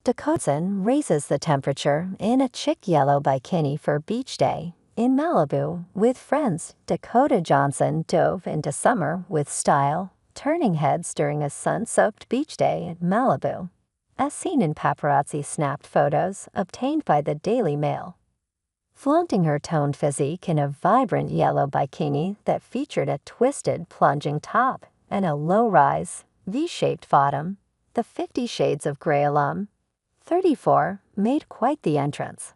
Dakota Johnson raises the temperature in a chic yellow bikini for beach day in Malibu with friends. Dakota Johnson dove into summer with style, turning heads during a sun-soaked beach day in Malibu, as seen in paparazzi-snapped photos obtained by the Daily Mail. Flaunting her toned physique in a vibrant yellow bikini that featured a twisted, plunging top and a low-rise, V-shaped bottom, the 50 Shades of Grey alum, 34, made quite the entrance.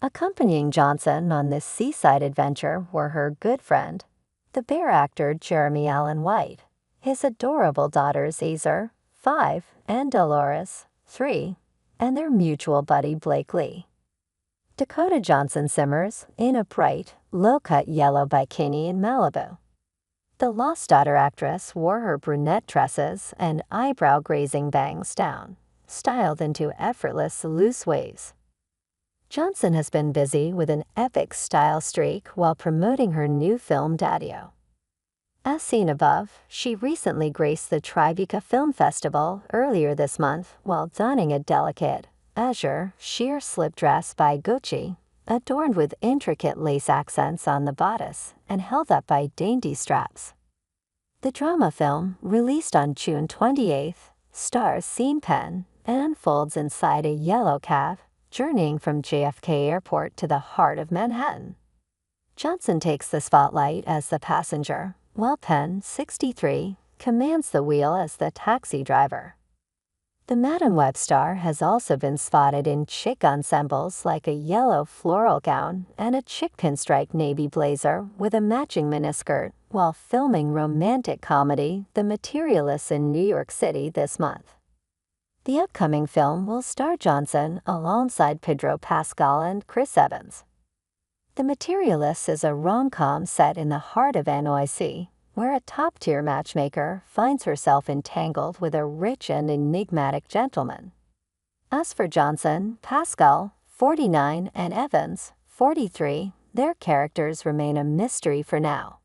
Accompanying Johnson on this seaside adventure were her good friend, the Bear actor Jeremy Allen White, his adorable daughters Ezer, 5, and Dolores, 3, and their mutual buddy Blake Lee. Dakota Johnson simmers in a bright, low-cut yellow bikini in Malibu. The Lost Daughter actress wore her brunette tresses and eyebrow-grazing bangs down, styled into effortless loose waves. Johnson has been busy with an epic style streak while promoting her new film Daddio. As seen above, she recently graced the Tribeca Film Festival earlier this month while donning a delicate, azure, sheer slip dress by Gucci, adorned with intricate lace accents on the bodice and held up by dainty straps. The drama film, released on June 28th, stars Sean Penn and unfolds inside a yellow cab, journeying from JFK Airport to the heart of Manhattan. Johnson takes the spotlight as the passenger, while Penn, 63, commands the wheel as the taxi driver. The Madame Web star has also been spotted in chic ensembles like a yellow floral gown and a chic pinstripe navy blazer with a matching miniskirt while filming romantic comedy The Materialists in New York City this month. The upcoming film will star Johnson alongside Pedro Pascal and Chris Evans. The Materialists is a rom-com set in the heart of NYC, where a top-tier matchmaker finds herself entangled with a rich and enigmatic gentleman. As for Johnson, Pascal, 49, and Evans, 43, their characters remain a mystery for now.